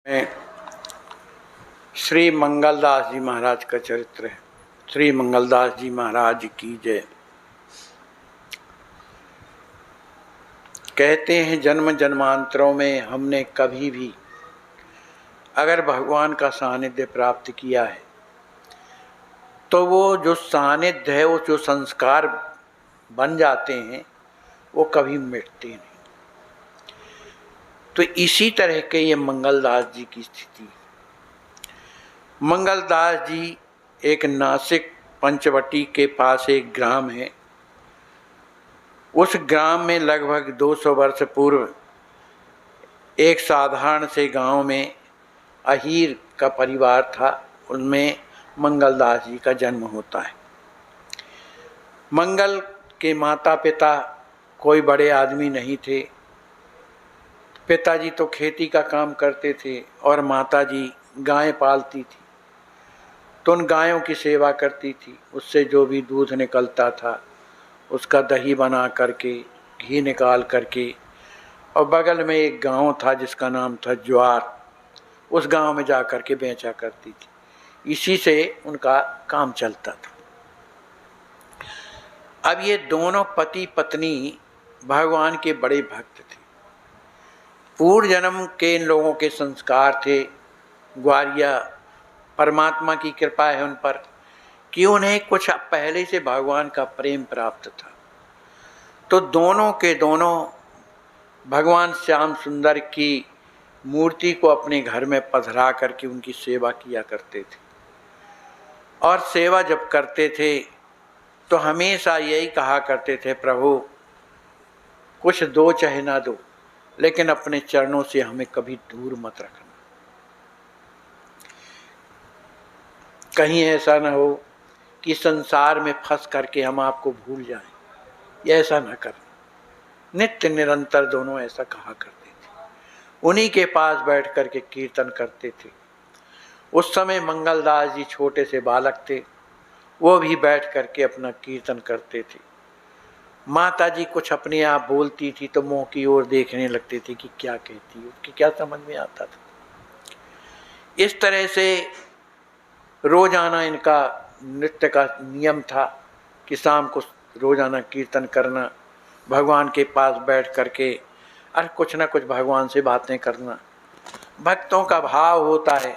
में श्री मंगलदास जी महाराज का चरित्र है। श्री मंगलदास जी महाराज की जय। कहते हैं जन्म जन्मांतरों में हमने कभी भी अगर भगवान का सानिध्य प्राप्त किया है तो वो जो सानिध्य है, वो जो संस्कार बन जाते हैं वो कभी मिटते नहीं। तो इसी तरह के ये मंगलदास जी की स्थिति। मंगलदास जी एक नासिक पंचवटी के पास एक ग्राम है। उस ग्राम में लगभग 200 वर्ष पूर्व एक साधारण से गांव में अहीर का परिवार था। उनमें मंगलदास जी का जन्म होता है। मंगल के माता पिता कोई बड़े आदमी नहीं थे। पिताजी तो खेती का काम करते थे और माताजी गाय पालती थी, तो उन गायों की सेवा करती थी। उससे जो भी दूध निकलता था उसका दही बना करके, घी निकाल करके, और बगल में एक गांव था जिसका नाम था ज्वार, उस गांव में जा कर के बेचा करती थी। इसी से उनका काम चलता था। अब ये दोनों पति पत्नी भगवान के बड़े भक्त थे। पूर्व जन्म के इन लोगों के संस्कार थे। ग्वारिया परमात्मा की कृपा है उन पर कि उन्हें कुछ पहले से भगवान का प्रेम प्राप्त था। तो दोनों के दोनों भगवान श्याम सुंदर की मूर्ति को अपने घर में पधरा करके उनकी सेवा किया करते थे। और सेवा जब करते थे तो हमेशा यही कहा करते थे, प्रभु कुछ दो चाहे ना दो, लेकिन अपने चरणों से हमें कभी दूर मत रखना। कहीं ऐसा ना हो कि संसार में फंस करके हम आपको भूल जाएं, ये ऐसा ना करना। नित्य निरंतर दोनों ऐसा कहा करते थे। उन्हीं के पास बैठ करके कीर्तन करते थे। उस समय मंगलदास जी छोटे से बालक थे, वो भी बैठ करके अपना कीर्तन करते थे। माता जी कुछ अपने आप बोलती थी तो मुंह की ओर देखने लगते थे कि क्या कहती है, उसकी क्या समझ में आता था। इस तरह से रोजाना इनका नृत्य का नियम था कि शाम को रोजाना कीर्तन करना, भगवान के पास बैठ करके अरे कुछ ना कुछ भगवान से बातें करना। भक्तों का भाव होता है,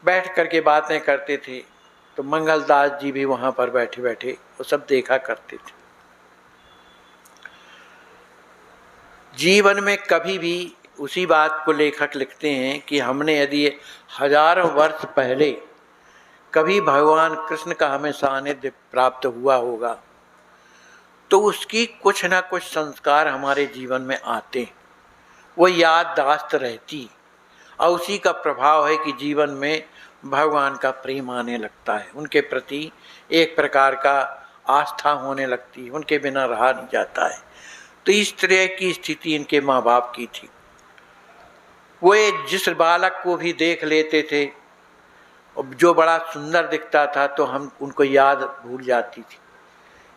बैठ करके बातें करते थे। तो मंगलदास जी भी वहाँ पर बैठे बैठे वो सब देखा करते थे। जीवन में कभी भी उसी बात को लेखक लिखते हैं कि हमने यदि हजारों वर्ष पहले कभी भगवान कृष्ण का हमें सानिध्य प्राप्त हुआ होगा तो उसकी कुछ ना कुछ संस्कार हमारे जीवन में आते, वो याददाश्त रहती, और उसी का प्रभाव है कि जीवन में भगवान का प्रेम आने लगता है। उनके प्रति एक प्रकार का आस्था होने लगती है, उनके बिना रहा नहीं जाता है। तो इस तरह की स्थिति इनके माँ बाप की थी। वो जिस बालक को भी देख लेते थे जो बड़ा सुंदर दिखता था तो हम उनको याद भूल जाती थी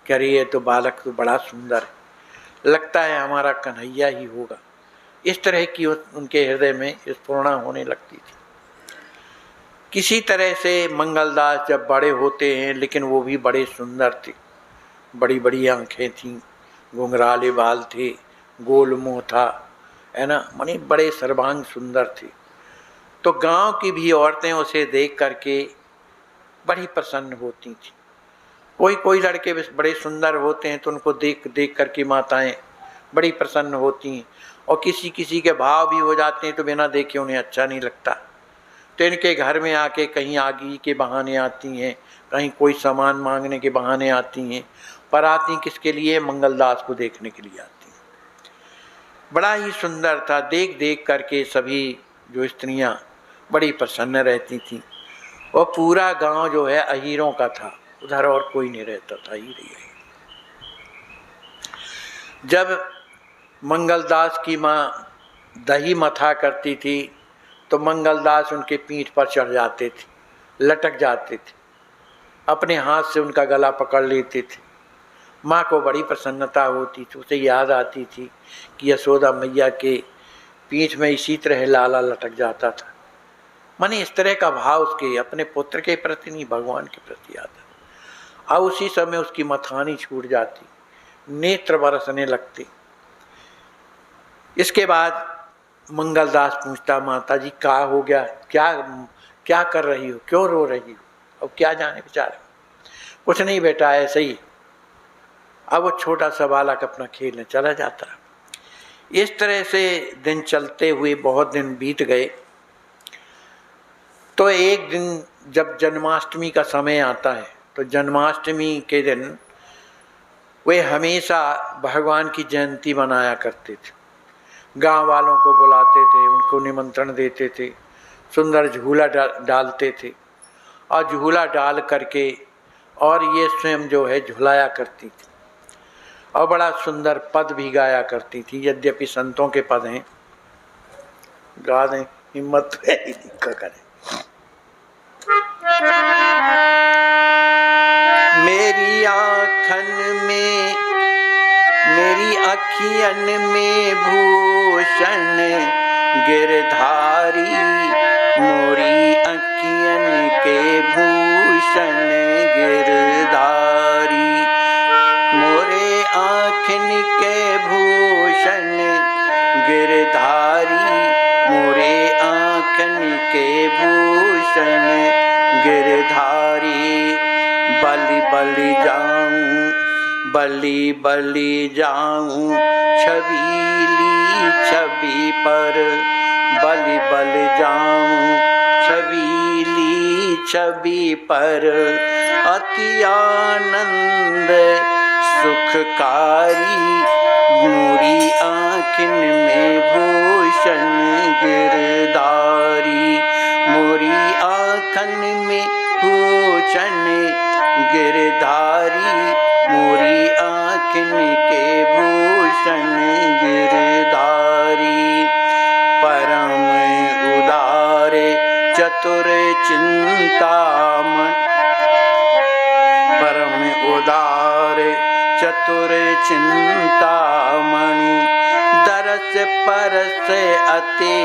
कि अरे ये तो बालक तो बड़ा सुंदर है, लगता है हमारा कन्हैया ही होगा। इस तरह की उनके हृदय में स्फुरणा होने लगती थी। किसी तरह से मंगलदास जब बड़े होते हैं, लेकिन वो भी बड़े सुंदर थे। बड़ी बड़ी आंखें थीं, घुंघराले बाल थे, गोल मुँह था, है ना, माने बड़े सर्वांग सुंदर थे। तो गांव की भी औरतें उसे देख करके बड़ी प्रसन्न होती थी। कोई कोई लड़के बड़े सुंदर होते हैं तो उनको देख देख करके माताएं बड़ी प्रसन्न होती हैं, और किसी किसी के भाव भी हो जाते हैं तो बिना देखे उन्हें अच्छा नहीं लगता। तो इनके घर में आके कहीं आगी के बहाने आती हैं, कहीं कोई सामान मांगने के बहाने आती हैं, पर आती किसके लिए? मंगलदास को देखने के लिए आती हैं। बड़ा ही सुंदर था। देख देख करके सभी जो स्त्रियां बड़ी प्रसन्न रहती थीं। और पूरा गांव जो है अहीरों का था, उधर और कोई नहीं रहता था, ही रही। जब मंगलदास की माँ दही मथा करती थी तो मंगलदास उनके पीठ पर चढ़ जाते थे, लटक जाते थे, अपने हाथ से उनका गला पकड़ लेते थे। माँ को बड़ी प्रसन्नता होती थी। उसे याद आती थी कि यशोदा मैया के पीठ में इसी तरह लाला लटक जाता था। माने इस तरह का भाव उसके अपने पुत्र के प्रति नहीं, भगवान के प्रति आता। अब उसी समय उसकी मथानी छूट जाती, नेत्र बरसने लगते। इसके बाद मंगलदास पूछता, माता जी क्या हो गया, क्या क्या कर रही हो, क्यों रो रही हो? अब क्या जाने बेचारा। कुछ नहीं बेटा, ऐसे ही। अब वो छोटा सा बालक अपना खेलने चला जाता। इस तरह से दिन चलते हुए बहुत दिन बीत गए। तो एक दिन जब जन्माष्टमी का समय आता है, तो जन्माष्टमी के दिन वे हमेशा भगवान की जयंती मनाया करते थे। गांव वालों को बुलाते थे, उनको निमंत्रण देते थे, सुंदर झूला डालते थे और झूला डाल करके और ये स्वयं जो है झुलाया करती थी और बड़ा सुंदर पद भी गाया करती थी। यद्यपि संतों के पद हैं, गा दें, हिम्मत है ही नहीं करें। मेरी आँखन में, मेरी अखियन में भूषण गिरधारी, मोरी अखियन के भूषण गिरधारी, मोरे आँखन के भूषण गिरधारी, मोरे आँखन के भूषण गिरधारी। बलि बलि जाऊं, बलि बलि जाऊं छबीली छवि पर, बलि बलि जाऊं छबीली छवि पर, अति आनंद सुखकारी, मोरी आँखिन में भूषण गिरधारी, मोरी आँखन में भूषण गिरधारी, मोरी आँखिन के भूषण गिरधारी। परम उदार चतुर चिंतामणि, परम उदार चतुर चिंतामणि, दरस परस अति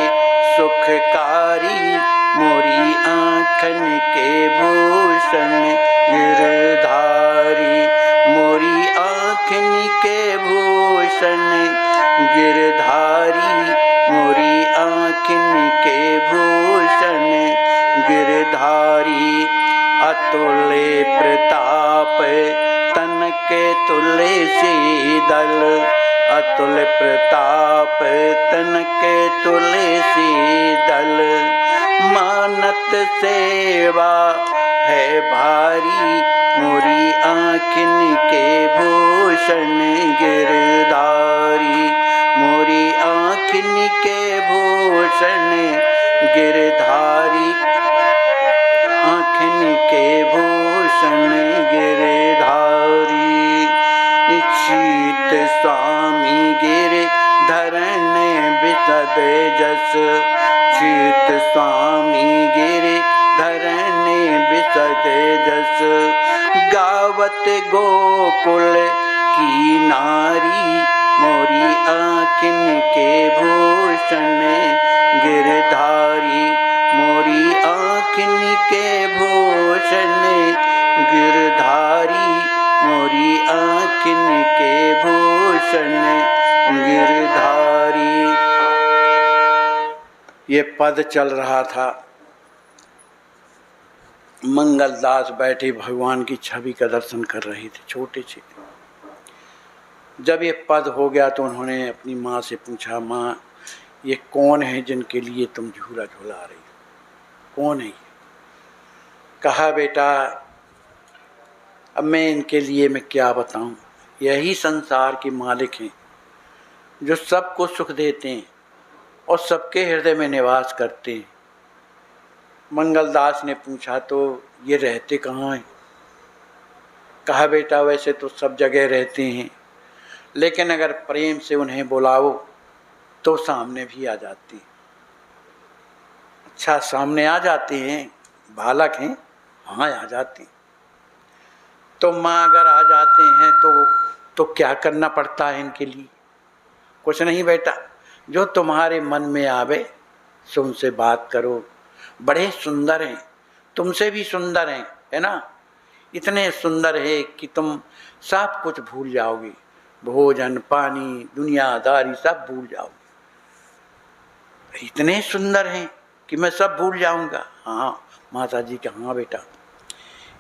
सुखकारी, मोरी आँखन के भूषण गिरधारी, मोरी आँखन के भूषण गिरधारी, मोरी आँखन के भूषण गिरधारी। अतुल्य प्रताप तन के तुलसी दल, अतुल्य प्रताप तन के तुलसी दल, मानत सेवा है भारी, मोरी आँखिन के भूषण गिरधारी, मोरी आँखिन के भूषण गिरधारी, आँखिन के भूषण गिरधारी। शीत स्वामी गिर धरण बिसद जस, शीत स्वामी गिर धरण बिसद जस, गावत गोकुल की नारी, मोरी आँखिन के भूषण गिरधारी, मोरी आँखिन के भूषण गिरधारी, मोरी आँखिन के भूषण गिरधारी। ये पद चल रहा था। मंगलदास बैठे भगवान की छवि का दर्शन कर रहे थे, छोटे से। जब ये पद हो गया तो उन्होंने अपनी माँ से पूछा, माँ ये कौन है जिनके लिए तुम झूला झूला रही हो, कौन है ये? कहा, बेटा अब मैं इनके लिए मैं क्या बताऊं, यही संसार के मालिक हैं जो सबको सुख देते हैं और सबके हृदय में निवास करते हैं। मंगलदास ने पूछा, तो ये रहते कहाँ हैं? कहा, बेटा वैसे तो सब जगह रहते हैं, लेकिन अगर प्रेम से उन्हें बुलाओ तो सामने भी आ जाती हैं। अच्छा, सामने आ जाते हैं, बालक हैं? हाँ, आ जाती। तो माँ अगर आ जाते हैं तो क्या करना पड़ता है इनके लिए? कुछ नहीं बेटा, जो तुम्हारे मन में आवे सो उनसे बात करो। बड़े सुंदर हैं, तुमसे भी सुंदर हैं, है ना। इतने सुंदर है कि तुम सब कुछ भूल जाओगे, भोजन पानी दुनियादारी सब भूल जाओगे। इतने सुंदर हैं कि मैं सब भूल जाऊंगा। हाँ माता जी के हाँ बेटा।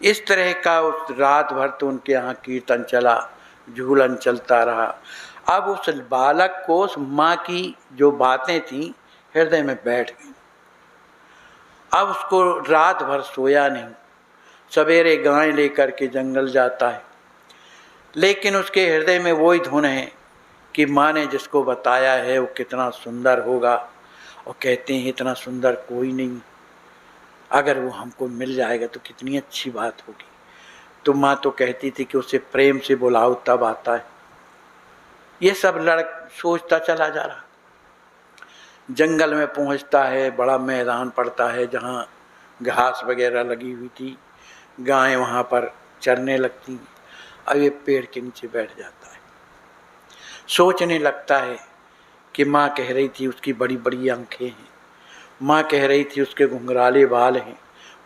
इस तरह का उस रात भर तो उनके यहाँ कीर्तन चला, झूलन चलता रहा। अब उस बालक को उस माँ की जो बातें थी हृदय में बैठ गई। अब उसको रात भर सोया नहीं। सवेरे गाय लेकर के जंगल जाता है, लेकिन उसके हृदय में वही धुन है कि माँ ने जिसको बताया है वो कितना सुंदर होगा, और कहते हैं इतना सुंदर कोई नहीं, अगर वो हमको मिल जाएगा तो कितनी अच्छी बात होगी। तो माँ तो कहती थी कि उसे प्रेम से बुलाओ तब आता है। ये सब लड़क सोचता चला जा रहा। जंगल में पहुंचता है, बड़ा मैदान पड़ता है जहाँ घास वगैरह लगी हुई थी, गायें वहाँ पर चरने लगती। अब ये पेड़ के नीचे बैठ जाता है, सोचने लगता है कि माँ कह रही थी उसकी बड़ी बड़ी आंखें हैं, माँ कह रही थी उसके घुंघराले बाल हैं,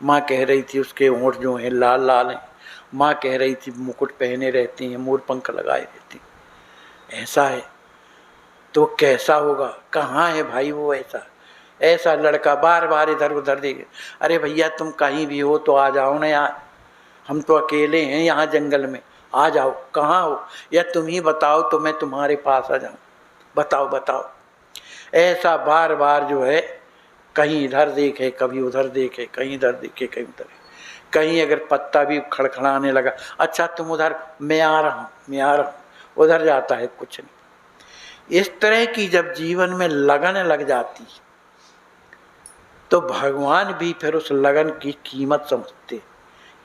माँ कह रही थी उसके होंठ जो हैं लाल लाल हैं, माँ कह रही थी मुकुट पहने रहते हैं, मोर पंख लगाए रहते हैं। ऐसा है तो कैसा होगा, कहाँ है भाई वो ऐसा लड़का। बार बार इधर उधर देखे, अरे भैया तुम कहीं भी हो तो आ जाओ ना यार, हम तो अकेले हैं यहाँ जंगल में, आ जाओ, कहाँ हो, या तुम ही बताओ तो मैं तुम्हारे पास आ जाऊँ, बताओ बताओ। ऐसा बार बार जो है कहीं इधर देखे कभी उधर देखे, कहीं इधर देखे कहीं उधर, कहीं अगर पत्ता भी खड़खड़ाने लगा, अच्छा तुम उधर, मैं आ रहा हूँ मैं आ रहा हूँ, उधर जाता है कुछ नहीं। इस तरह की जब जीवन में लगन लग जाती तो भगवान भी फिर उस लगन की कीमत समझते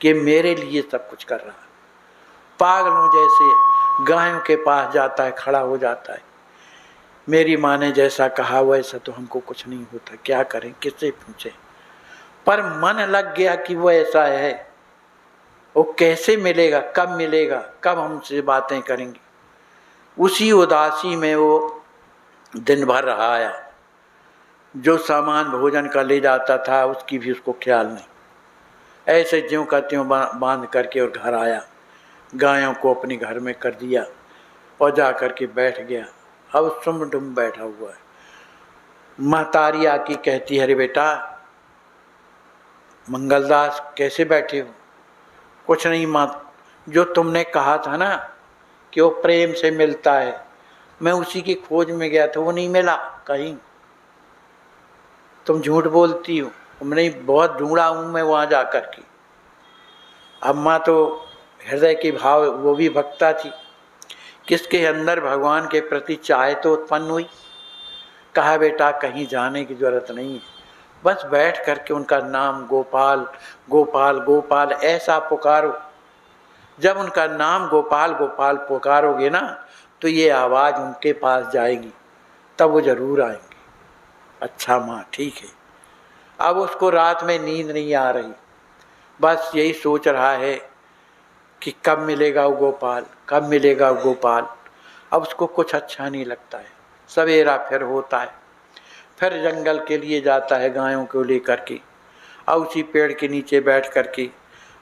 कि मेरे लिए सब कुछ कर रहा है। पागलों जैसे गायों के पास जाता है, खड़ा हो जाता है, मेरी माँ ने जैसा कहा वैसा तो हमको कुछ नहीं होता, क्या करें किससे पूछें। पर मन लग गया कि वो ऐसा है, वो कैसे मिलेगा, कब मिलेगा, कब हमसे बातें करेंगे। उसी उदासी में वो दिन भर रहा आया। जो सामान भोजन का ले जाता था उसकी भी उसको ख्याल नहीं। ऐसे ज्यों का त्यों बांध करके और घर आया, गायों को अपने घर में कर दिया और जा कर के बैठ गया। अब सुम डुम बैठा हुआ है। महतारी आकी कहती है, अरे बेटा मंगलदास कैसे बैठे हो। कुछ नहीं माँ, जो तुमने कहा था ना कि वो प्रेम से मिलता है, मैं उसी की खोज में गया था, वो नहीं मिला कहीं। तुम झूठ बोलती हो, मैंने बहुत ढूंढा हूँ मैं वहाँ जा कर के। अब माँ तो हृदय के भाव, वो भी भक्ता थी, किसके अंदर भगवान के प्रति चाह तो उत्पन्न हुई। कहा बेटा कहीं जाने की जरूरत नहीं है, बस बैठ करके उनका नाम गोपाल गोपाल गोपाल ऐसा पुकारो। जब उनका नाम गोपाल गोपाल पुकारोगे ना तो ये आवाज़ उनके पास जाएगी, तब वो जरूर आएंगे। अच्छा माँ ठीक है। अब उसको रात में नींद नहीं आ रही, बस यही सोच रहा है कि कब मिलेगा वो गोपाल, कब मिलेगा वो गोपाल। अब उसको कुछ अच्छा नहीं लगता है। सवेरा फिर होता है, फिर जंगल के लिए जाता है गायों को लेकर के, और उसी पेड़ के नीचे बैठ कर के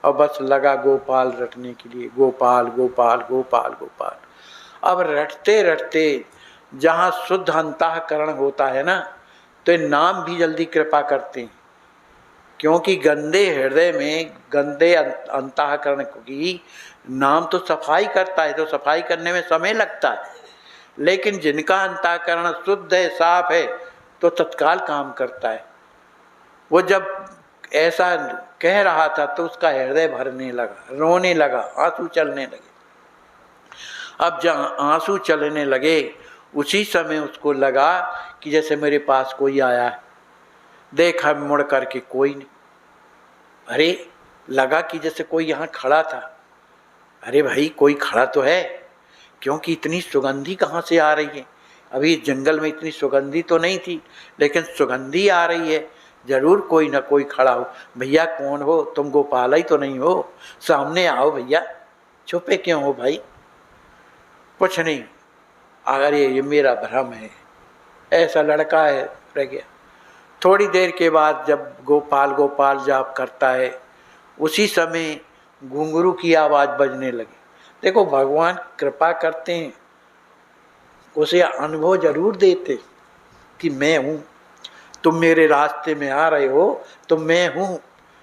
और बस लगा गोपाल रटने के लिए, गोपाल गोपाल गोपाल गोपाल। अब रटते रटते जहाँ शुद्ध अंतःकरण होता है ना, तो नाम भी जल्दी कृपा करते हैं, क्योंकि गंदे हृदय में गंदे अंतःकरण की नाम तो सफाई करता है, तो सफाई करने में समय लगता है, लेकिन जिनका अंतःकरण शुद्ध है, साफ है, तो तत्काल काम करता है। वो जब ऐसा कह रहा था तो उसका हृदय भरने लगा, रोने लगा, आंसू चलने लगे। अब जहाँ आंसू चलने लगे उसी समय उसको लगा कि जैसे मेरे पास कोई आया है। देखा मुड़ करके कोई नहीं। अरे लगा कि जैसे कोई यहाँ खड़ा था। अरे भाई कोई खड़ा तो है, क्योंकि इतनी सुगंधी कहाँ से आ रही है। अभी जंगल में इतनी सुगंधी तो नहीं थी, लेकिन सुगंधी आ रही है, जरूर कोई ना कोई खड़ा हो। भैया कौन हो तुम, गोपाल ही तो नहीं हो, सामने आओ भैया, छुपे क्यों हो भाई। कुछ नहीं, अगर ये मेरा भ्रम है, ऐसा लड़का है रह गया। थोड़ी देर के बाद जब गोपाल गोपाल जाप करता है, उसी समय घुंघरू की आवाज़ बजने लगी। देखो भगवान कृपा करते हैं, उसे अनुभव जरूर देते कि मैं हूँ, तुम मेरे रास्ते में आ रहे हो तो मैं हूँ,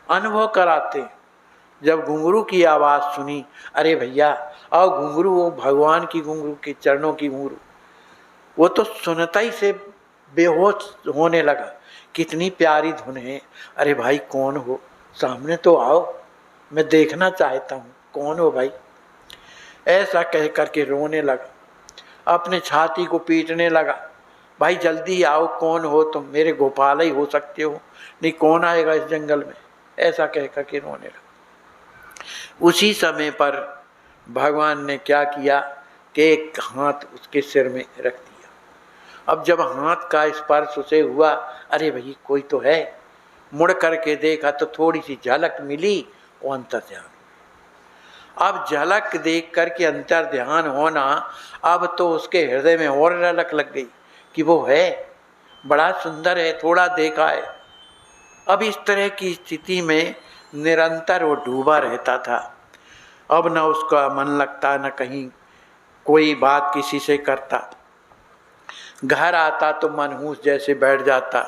अनुभव कराते। जब घुंघरू की आवाज़ सुनी, अरे भैया और घुंघरू, वो भगवान की घुंघरू के चरणों की घुंघरू, वो तो सुनता ही से बेहोश होने लगा। कितनी प्यारी धुन है, अरे भाई कौन हो, सामने तो आओ, मैं देखना चाहता हूँ, कौन हो भाई। ऐसा कह करके रोने लगा, अपने छाती को पीटने लगा, भाई जल्दी आओ, कौन हो तुम, मेरे गोपाल ही हो सकते हो, नहीं कौन आएगा इस जंगल में, ऐसा कह करके रोने लगा। उसी समय पर भगवान ने क्या किया कि एक हाथ उसके सिर में रख दिया। अब जब हाथ का स्पर्श उसे हुआ, अरे भाई कोई तो है, मुड़ करके देखा तो थोड़ी सी झलक मिली, वो अंतर ध्यान। अब झलक देख करके अंतर ध्यान होना, अब तो उसके हृदय में और झलक लग गई कि वो है, बड़ा सुंदर है, थोड़ा देखा है। अब इस तरह की स्थिति में निरंतर वो डूबा रहता था। अब न उसका मन लगता, न कहीं कोई बात किसी से करता। घर आता तो मनहूस जैसे बैठ जाता,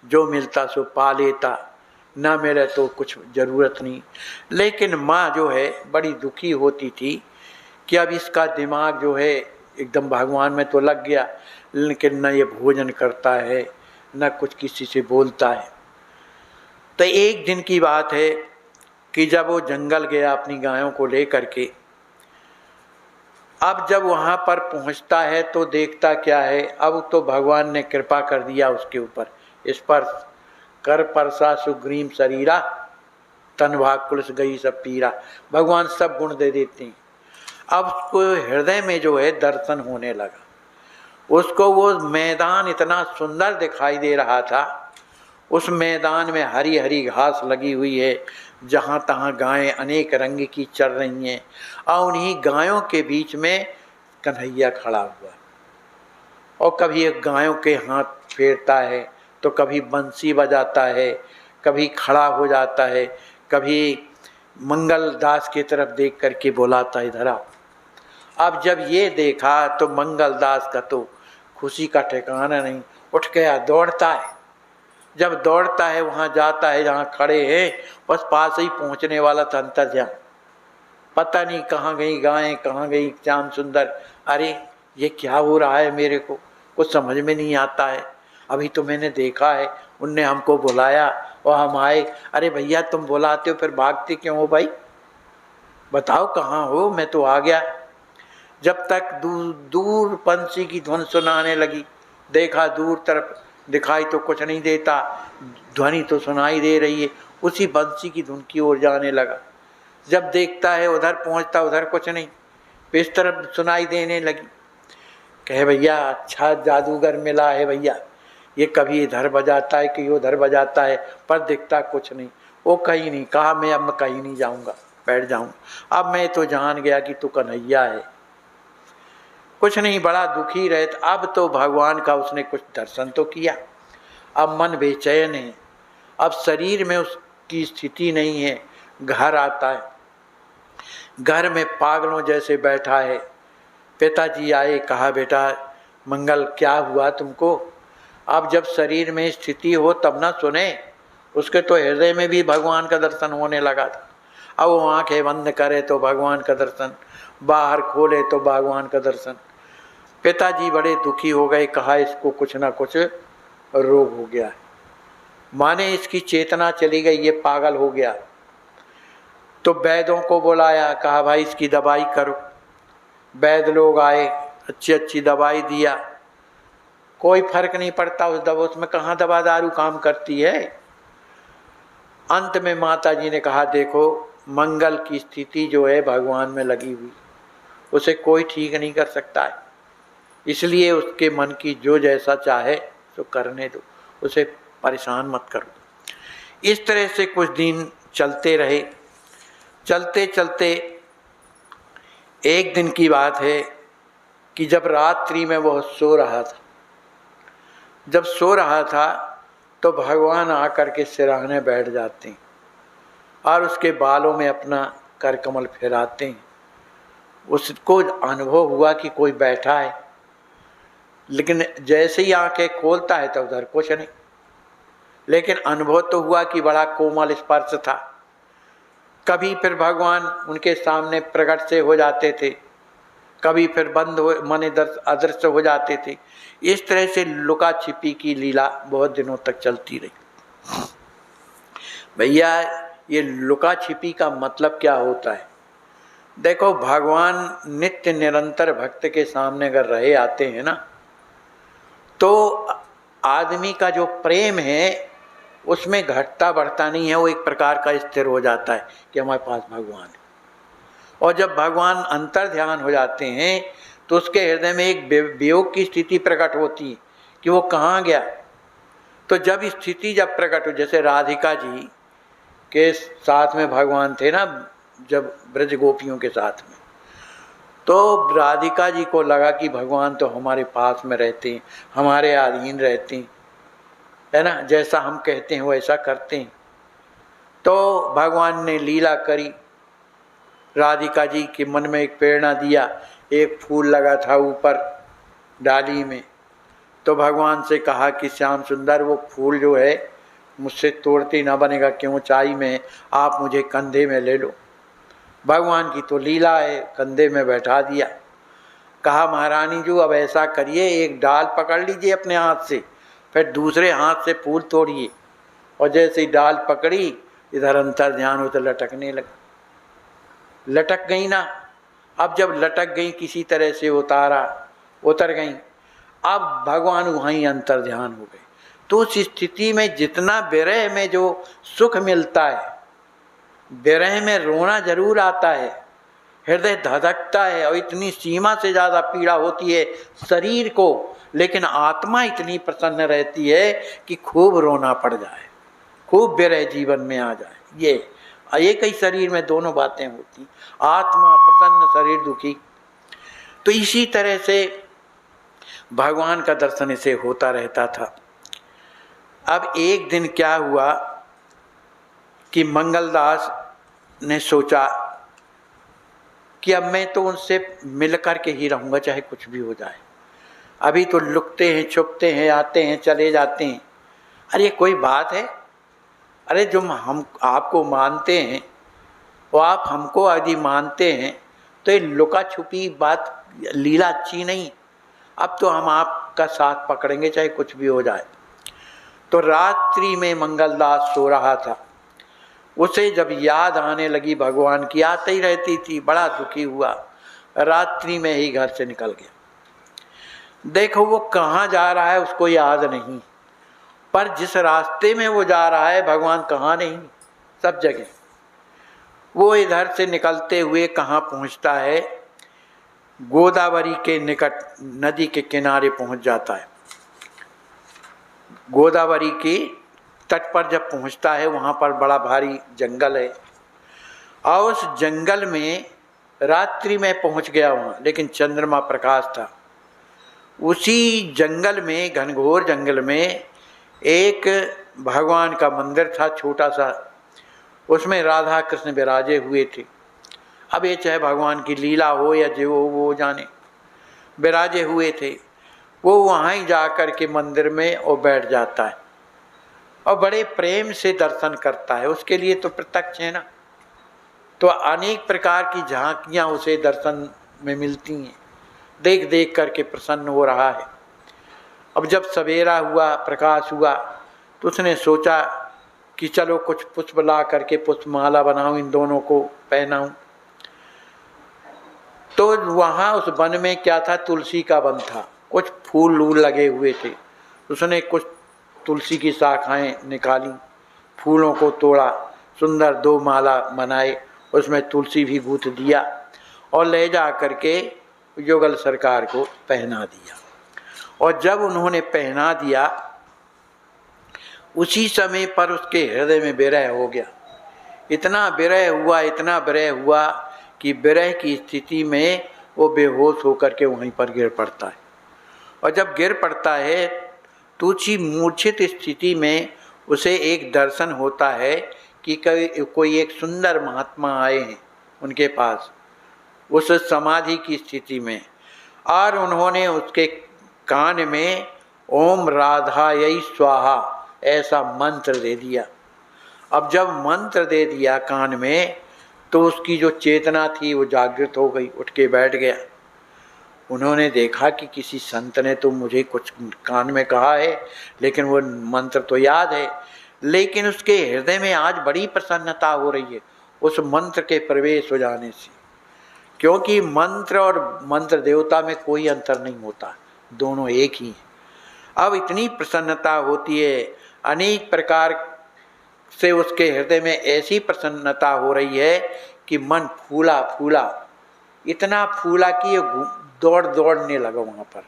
जो मिलता सो पा लेता, न मिले तो कुछ ज़रूरत नहीं। लेकिन माँ जो है बड़ी दुखी होती थी कि अब इसका दिमाग जो है एकदम भगवान में तो लग गया, लेकिन न ये भोजन करता है, न कुछ किसी से बोलता है। तो एक दिन की बात है कि जब वो जंगल गया अपनी गायों को लेकर के, अब जब वहाँ पर पहुँचता है तो देखता क्या है, अब तो भगवान ने कृपा कर दिया उसके ऊपर, स्पर्श कर परसा सुग्रीम शरीरा, तन भाग कुलस गई सब पीरा। भगवान सब गुण दे देते हैं। अब उसको हृदय में जो है दर्शन होने लगा, उसको वो मैदान इतना सुंदर दिखाई दे रहा था। उस मैदान में हरी हरी घास लगी हुई है, जहाँ तहाँ गायें अनेक रंग की चर रही हैं, और उन्हीं गायों के बीच में कन्हैया खड़ा हुआ, और कभी एक गायों के हाथ फेरता है तो कभी बंसी बजाता है, कभी खड़ा हो जाता है, कभी मंगल दास की तरफ देख करके बुलाता है इधर आओ। अब जब ये देखा तो मंगल दास का तो खुशी का ठिकाना नहीं, उठ गया, दौड़ता है। जब दौड़ता है वहाँ जाता है जहाँ खड़े हैं, बस पास ही पहुँचने वाला था अंतर्ध्यान। पता नहीं कहाँ गई गायें, कहाँ गई श्याम सुंदर, अरे ये क्या हो रहा है, मेरे को कुछ समझ में नहीं आता है। अभी तो मैंने देखा है, उनने हमको बुलाया और हम आए। अरे भैया तुम बुलाते हो फिर भागते क्यों हो भाई, बताओ कहाँ हो, मैं तो आ गया। जब तक दूर दूर पंछी की धुन सुनाने लगी, देखा दूर तरफ दिखाई तो कुछ नहीं देता, ध्वनि तो सुनाई दे रही है, उसी बंसी की धुन की ओर जाने लगा। जब देखता है उधर पहुंचता, उधर कुछ नहीं, इस तरफ सुनाई देने लगी। कहे भैया अच्छा जादूगर मिला है भैया, ये कभी इधर बजाता है कहीं उधर बजाता है, पर दिखता कुछ नहीं। वो कहीं नहीं, कहा मैं अब कहीं नहीं जाऊंगा, बैठ जाऊंगा। अब मैं तो जान गया कि तू कन्हैया है, कुछ नहीं, बड़ा दुखी रहे। अब तो भगवान का उसने कुछ दर्शन तो किया, अब मन बेचैन है, अब शरीर में उसकी स्थिति नहीं है। घर आता है, घर में पागलों जैसे बैठा है। पिताजी आए, कहा बेटा मंगल क्या हुआ तुमको। अब जब शरीर में स्थिति हो तब ना सुने, उसके तो हृदय में भी भगवान का दर्शन होने लगा था। अब वो आँखें बंद करे तो भगवान का दर्शन, बाहर खोले तो भगवान का दर्शन। पिताजी बड़े दुखी हो गए, कहा इसको कुछ ना कुछ रोग हो गया है, माने इसकी चेतना चली गई, ये पागल हो गया। तो वैद्यों को बुलाया, कहा भाई इसकी दवाई करो। वैद्य लोग आए, अच्छी अच्छी दवाई दिया, कोई फर्क नहीं पड़ता उस दवा, उसमें कहाँ दवा दारू काम करती है। अंत में माता जी ने कहा देखो मंगल की स्थिति जो है भगवान में लगी हुई, उसे कोई ठीक नहीं कर सकता है, इसलिए उसके मन की जो जैसा चाहे तो करने दो, उसे परेशान मत करो। इस तरह से कुछ दिन चलते रहे। चलते चलते एक दिन की बात है कि जब रात्रि में वह सो रहा था, जब सो रहा था तो भगवान आकर के सिरहाने बैठ जाते हैं और उसके बालों में अपना करकमल फहराते हैं। उसको अनुभव हुआ कि कोई बैठा है, लेकिन जैसे ही आंखें खोलता है तो उधर कुछ नहीं। लेकिन अनुभव तो हुआ कि बड़ा कोमल स्पर्श था। कभी फिर भगवान उनके सामने प्रकट से हो जाते थे, कभी फिर बंद हो माने अदृश्य हो जाते थे। इस तरह से लुका छिपी की लीला बहुत दिनों तक चलती रही। भैया ये लुका छिपी का मतलब क्या होता है? देखो, भगवान नित्य निरंतर भक्त के सामने अगर रहे आते हैं ना, तो आदमी का जो प्रेम है उसमें घटता बढ़ता नहीं है, वो एक प्रकार का स्थिर हो जाता है कि हमारे पास भगवान है। और जब भगवान अंतर ध्यान हो जाते हैं तो उसके हृदय में एक वियोग की स्थिति प्रकट होती है कि वो कहाँ गया। तो जब स्थिति जब प्रकट हो, जैसे राधिका जी के साथ में भगवान थे ना, जब ब्रज गोपियों के साथ में, तो राधिका जी को लगा कि भगवान तो हमारे पास में रहते हैं, हमारे अधीन रहते हैं, है ना, जैसा हम कहते हैं वैसा करते हैं। तो भगवान ने लीला करी, राधिका जी के मन में एक प्रेरणा दिया। एक फूल लगा था ऊपर डाली में, तो भगवान से कहा कि श्याम सुंदर वो फूल जो है मुझसे तोड़ते ना बनेगा, क्यों ऊंचाई में, आप मुझे कंधे में ले लो। भगवान की तो लीला है, कंधे में बैठा दिया। कहा महारानी जी अब ऐसा करिए, एक डाल पकड़ लीजिए अपने हाथ से, फिर दूसरे हाथ से फूल तोड़िए। और जैसे ही डाल पकड़ी, इधर अंतर ध्यान हो तो लटकने लगा। लटक गई ना। अब जब लटक गई किसी तरह से उतर गई, अब भगवान वहीं अंतर ध्यान हो गए। तो उस स्थिति में जितना विरह में जो सुख मिलता है, विरह में रोना जरूर आता है, हृदय धधकता है और इतनी सीमा से ज़्यादा पीड़ा होती है शरीर को, लेकिन आत्मा इतनी प्रसन्न रहती है कि खूब रोना पड़ जाए, खूब विरह जीवन में आ जाए। ये एक ही शरीर में दोनों बातें होती, आत्मा प्रसन्न शरीर दुखी। तो इसी तरह से भगवान का दर्शन इसे होता रहता था। अब एक दिन क्या हुआ कि मंगलदास ने सोचा कि अब मैं तो उनसे मिल कर के ही रहूँगा, चाहे कुछ भी हो जाए। अभी तो लुकते हैं, छुपते हैं, आते हैं, चले जाते हैं। अरे कोई बात है? अरे जो हम आपको मानते हैं वो आप हमको यदि मानते हैं तो ये लुका छुपी बात लीला अच्छी नहीं। अब तो हम आपका साथ पकड़ेंगे चाहे कुछ भी हो जाए। तो रात्रि में मंगलदास सो रहा था, उसे जब याद आने लगी भगवान की, आते ही रहती थी, बड़ा दुखी हुआ, रात्रि में ही घर से निकल गया। देखो वो कहाँ जा रहा है उसको याद नहीं, पर जिस रास्ते में वो जा रहा है भगवान कहाँ नहीं, सब जगह। वो इधर से निकलते हुए कहाँ पहुँचता है, गोदावरी के निकट नदी के किनारे पहुँच जाता है। गोदावरी के तट पर जब पहुँचता है वहाँ पर बड़ा भारी जंगल है, और उस जंगल में रात्रि में पहुँच गया वहाँ, लेकिन चंद्रमा प्रकाश था। उसी जंगल में, घनघोर जंगल में एक भगवान का मंदिर था छोटा सा, उसमें राधा कृष्ण विराजे हुए थे। अब ये चाहे भगवान की लीला हो या जो हो वो जाने, विराजे हुए थे। वो वहाँ ही जा कर के मंदिर में और बैठ जाता है और बड़े प्रेम से दर्शन करता है। उसके लिए तो प्रत्यक्ष है ना, तो अनेक प्रकार की झांकियाँ उसे दर्शन में मिलती हैं, देख देख करके प्रसन्न हो रहा है। अब जब सवेरा हुआ, प्रकाश हुआ, तो उसने सोचा कि चलो कुछ पुष्प ला करके पुष्पमाला बनाऊं, इन दोनों को पहनाऊं। तो वहाँ उस वन में क्या था, तुलसी का वन था, कुछ फूल वूल लगे हुए थे। उसने कुछ तुलसी की शाखाएं निकाली, फूलों को तोड़ा, सुंदर 2 माला बनाए, उसमें तुलसी भी गूंथ दिया और ले जा करके युगल सरकार को पहना दिया। और जब उन्होंने पहना दिया, उसी समय पर उसके हृदय में विरह हो गया। इतना विरह हुआ, इतना विरह हुआ कि विरह की स्थिति में वो बेहोश होकर के वहीं पर गिर पड़ता है। और जब गिर पड़ता है तुच्छ मूर्छित स्थिति में उसे एक दर्शन होता है कि कोई एक सुंदर महात्मा आए हैं उनके पास उस समाधि की स्थिति में, और उन्होंने उसके कान में ओम राधायै स्वाहा ऐसा मंत्र दे दिया। अब जब मंत्र दे दिया कान में, तो उसकी जो चेतना थी वो जागृत हो गई, उठ के बैठ गया। उन्होंने देखा कि किसी संत ने तो मुझे कुछ कान में कहा है, लेकिन वो मंत्र तो याद है, लेकिन उसके हृदय में आज बड़ी प्रसन्नता हो रही है उस मंत्र के प्रवेश हो जाने से, क्योंकि मंत्र और मंत्र देवता में कोई अंतर नहीं होता, दोनों एक ही हैं। अब इतनी प्रसन्नता होती है, अनेक प्रकार से उसके हृदय में ऐसी प्रसन्नता हो रही है कि मन फूला फूला, इतना फूला कि ये दौड़ने लगा, वहाँ पर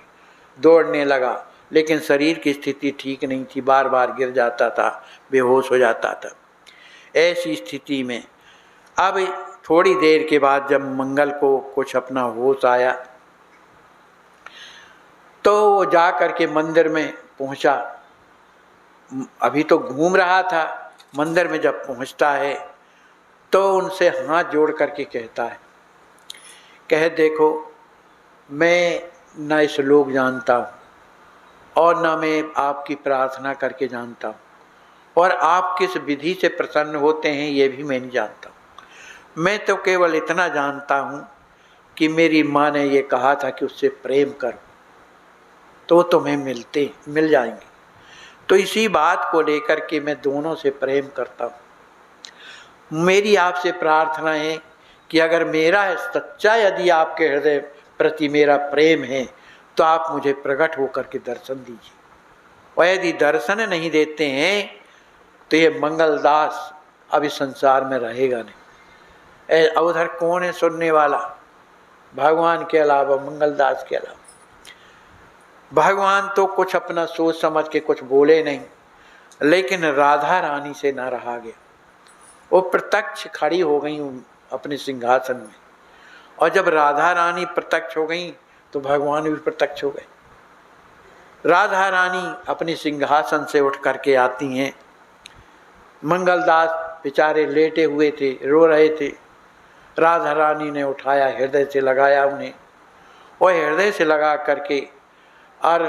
दौड़ने लगा, लेकिन शरीर की स्थिति ठीक नहीं थी, बार बार गिर जाता था, बेहोश हो जाता था। ऐसी स्थिति में अब थोड़ी देर के बाद जब मंगल को कुछ अपना होश आया, तो वो जा कर के मंदिर में पहुंचा। अभी तो घूम रहा था, मंदिर में जब पहुंचता है तो उनसे हाथ जोड़ करके कहता है, कह देखो मैं न इस लोक जानता हूँ और न मैं आपकी प्रार्थना करके जानता हूँ, और आप किस विधि से प्रसन्न होते हैं ये भी मैं नहीं जानता हूँ। मैं तो केवल इतना जानता हूँ कि मेरी माँ ने ये कहा था कि उससे प्रेम करो तो तुम्हें मिल जाएंगे, तो इसी बात को लेकर के मैं दोनों से प्रेम करता हूँ। मेरी आपसे प्रार्थना है कि अगर मेरा सच्चा यदि आपके हृदय प्रति मेरा प्रेम है तो आप मुझे प्रकट होकर के दर्शन दीजिए, और यदि दर्शन नहीं देते हैं तो ये मंगलदास अब इस संसार में रहेगा नहीं। उधर कौन है सुनने वाला? भगवान के अलावा, मंगलदास के अलावा। भगवान तो कुछ अपना सोच समझ के कुछ बोले नहीं, लेकिन राधा रानी से न रहा गया। वो प्रत्यक्ष खड़ी हो गई अपने सिंहासन में, और जब राधा रानी प्रत्यक्ष हो गई तो भगवान भी प्रत्यक्ष हो गए। राधा रानी अपने सिंहासन से उठ करके आती हैं। मंगलदास बेचारे लेटे हुए थे, रो रहे थे। राधा रानी ने उठाया, हृदय से लगाया उन्हें, और हृदय से लगा करके और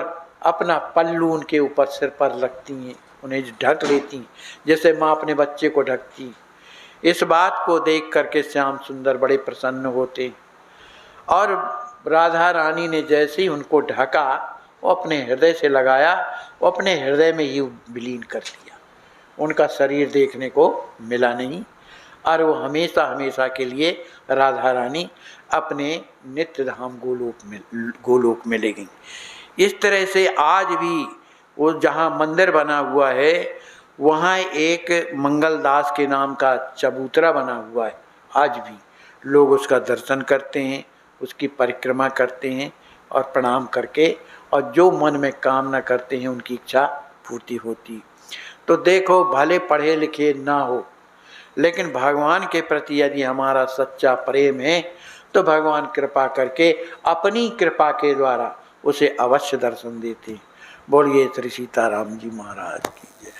अपना पल्लू उनके ऊपर सिर पर रखती हैं, उन्हें ढक लेती हैं जैसे माँ अपने बच्चे को ढकती। इस बात को देख करके श्याम सुंदर बड़े प्रसन्न होते, और राधा रानी ने जैसे ही उनको ढका, वो अपने हृदय से लगाया, वो अपने हृदय में ही विलीन कर दिया। उनका शरीर देखने को मिला नहीं, और वो हमेशा हमेशा के लिए राधा रानी अपने नित्य धाम गोलोक में ले गई। इस तरह से आज भी वो जहाँ मंदिर बना हुआ है वहाँ एक मंगलदास के नाम का चबूतरा बना हुआ है। आज भी लोग उसका दर्शन करते हैं, उसकी परिक्रमा करते हैं, और प्रणाम करके और जो मन में कामना करते हैं उनकी इच्छा पूर्ति होती। तो देखो, भले पढ़े लिखे ना हो, लेकिन भगवान के प्रति यदि हमारा सच्चा प्रेम है तो भगवान कृपा करके अपनी कृपा के द्वारा उसे अवश्य दर्शन देते। बोलिए श्री सीताराम जी महाराज की जय।